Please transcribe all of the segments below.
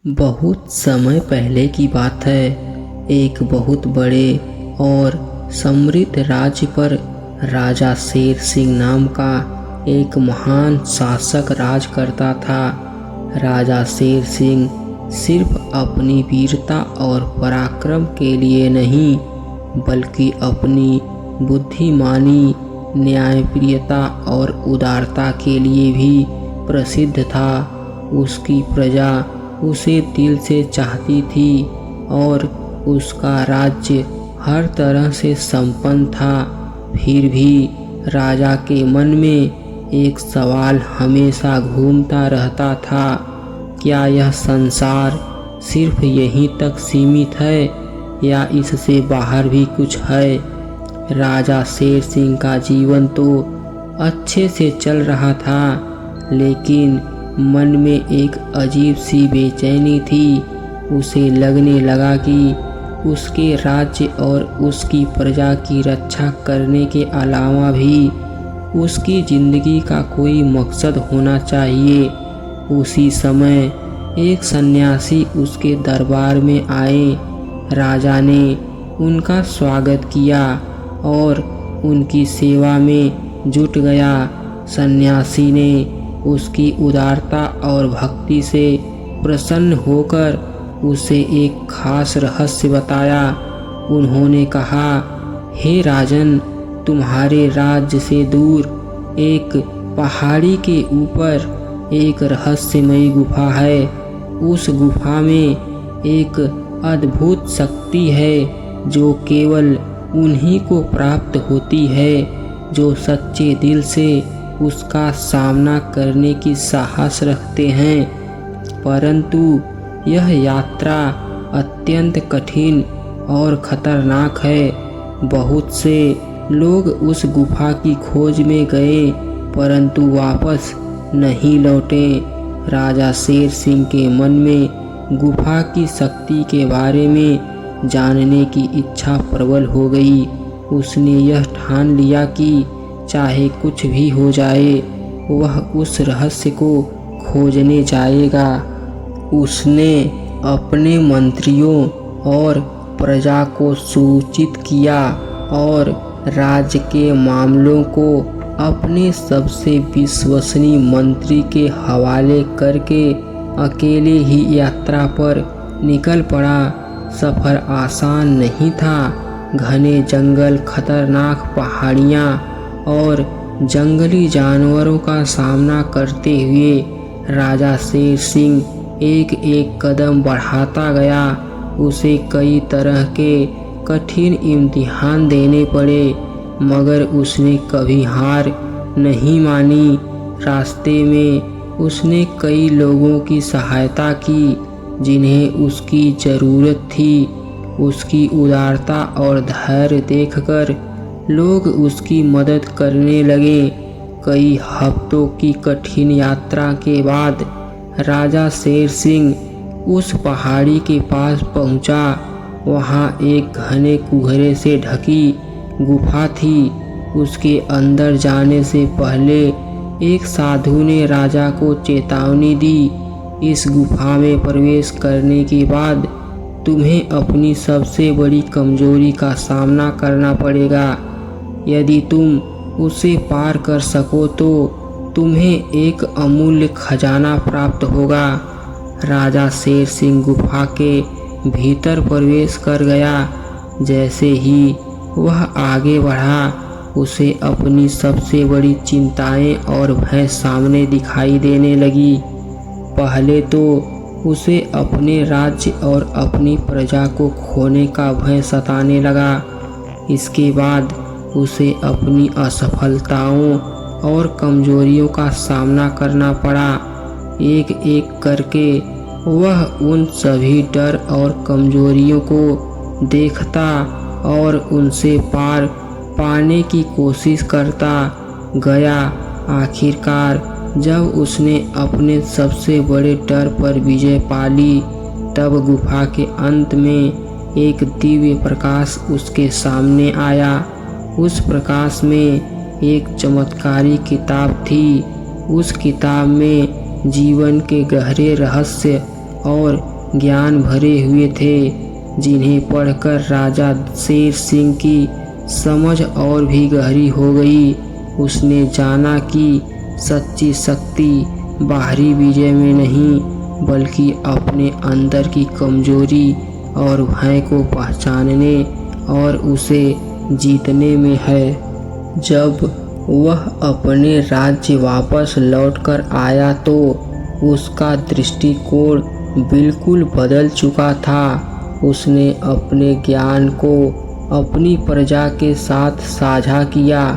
बहुत समय पहले की बात है। एक बहुत बड़े और समृद्ध राज्य पर राजा शेर सिंह नाम का एक महान शासक राज करता था। राजा शेर सिंह सिर्फ अपनी वीरता और पराक्रम के लिए नहीं, बल्कि अपनी बुद्धिमानी, न्यायप्रियता और उदारता के लिए भी प्रसिद्ध था। उसकी प्रजा उसे दिल से चाहती थी और उसका राज्य हर तरह से संपन्न था। फिर भी राजा के मन में एक सवाल हमेशा घूमता रहता था, क्या यह संसार सिर्फ यहीं तक सीमित है या इससे बाहर भी कुछ है। राजा शेर सिंह का जीवन तो अच्छे से चल रहा था, लेकिन मन में एक अजीब सी बेचैनी थी। उसे लगने लगा कि उसके राज्य और उसकी प्रजा की रक्षा करने के अलावा भी उसकी जिंदगी का कोई मकसद होना चाहिए। उसी समय एक सन्यासी उसके दरबार में आए। राजा ने उनका स्वागत किया और उनकी सेवा में जुट गया। सन्यासी ने उसकी उदारता और भक्ति से प्रसन्न होकर उसे एक खास रहस्य बताया। उन्होंने कहा, हे राजन, तुम्हारे राज्य से दूर एक पहाड़ी के ऊपर एक रहस्यमयी गुफा है। उस गुफा में एक अद्भुत शक्ति है जो केवल उन्हीं को प्राप्त होती है जो सच्चे दिल से उसका सामना करने की साहस रखते हैं। परंतु यह यात्रा अत्यंत कठिन और खतरनाक है। बहुत से लोग उस गुफा की खोज में गए, परंतु वापस नहीं लौटे। राजा शेर सिंह के मन में गुफा की शक्ति के बारे में जानने की इच्छा प्रबल हो गई। उसने यह ठान लिया कि चाहे कुछ भी हो जाए, वह उस रहस्य को खोजने जाएगा। उसने अपने मंत्रियों और प्रजा को सूचित किया और राज्य के मामलों को अपने सबसे विश्वसनीय मंत्री के हवाले करके अकेले ही यात्रा पर निकल पड़ा। सफ़र आसान नहीं था। घने जंगल, खतरनाक पहाड़ियाँ और जंगली जानवरों का सामना करते हुए राजा शेर सिंह एक एक कदम बढ़ाता गया। उसे कई तरह के कठिन इम्तिहान देने पड़े, मगर उसने कभी हार नहीं मानी। रास्ते में उसने कई लोगों की सहायता की जिन्हें उसकी ज़रूरत थी। उसकी उदारता और धैर्य देखकर लोग उसकी मदद करने लगे। कई हफ्तों की कठिन यात्रा के बाद राजा शेर सिंह उस पहाड़ी के पास पहुंचा। वहां एक घने कुहरे से ढकी गुफा थी। उसके अंदर जाने से पहले एक साधु ने राजा को चेतावनी दी, इस गुफा में प्रवेश करने के बाद तुम्हें अपनी सबसे बड़ी कमजोरी का सामना करना पड़ेगा। यदि तुम उसे पार कर सको तो तुम्हें एक अमूल्य खजाना प्राप्त होगा। राजा शेर सिंह गुफा के भीतर प्रवेश कर गया। जैसे ही वह आगे बढ़ा, उसे अपनी सबसे बड़ी चिंताएं और भय सामने दिखाई देने लगी। पहले तो उसे अपने राज्य और अपनी प्रजा को खोने का भय सताने लगा। इसके बाद उसे अपनी असफलताओं और कमजोरियों का सामना करना पड़ा। एक एक करके वह उन सभी डर और कमजोरियों को देखता और उनसे पार पाने की कोशिश करता गया। आखिरकार जब उसने अपने सबसे बड़े डर पर विजय पा ली, तब गुफा के अंत में एक दिव्य प्रकाश उसके सामने आया। उस प्रकाश में एक चमत्कारी किताब थी। उस किताब में जीवन के गहरे रहस्य और ज्ञान भरे हुए थे, जिन्हें पढ़कर राजा शेर सिंह की समझ और भी गहरी हो गई। उसने जाना कि सच्ची शक्ति बाहरी विजय में नहीं, बल्कि अपने अंदर की कमजोरी और भय को पहचानने और उसे जीतने में है। जब वह अपने राज्य वापस लौटकर आया तो उसका दृष्टिकोण बिल्कुल बदल चुका था। उसने अपने ज्ञान को अपनी प्रजा के साथ साझा किया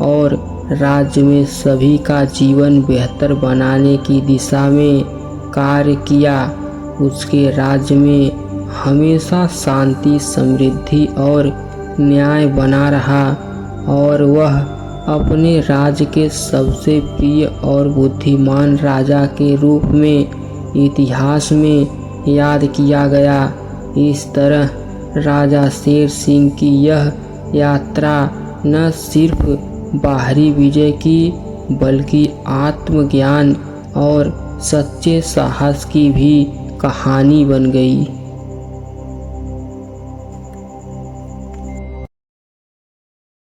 और राज्य में सभी का जीवन बेहतर बनाने की दिशा में कार्य किया। उसके राज्य में हमेशा शांति, समृद्धि और न्याय बना रहा और वह अपने राज्य के सबसे प्रिय और बुद्धिमान राजा के रूप में इतिहास में याद किया गया। इस तरह राजा शेर सिंह की यह यात्रा न सिर्फ बाहरी विजय की, बल्कि आत्मज्ञान और सच्चे साहस की भी कहानी बन गई।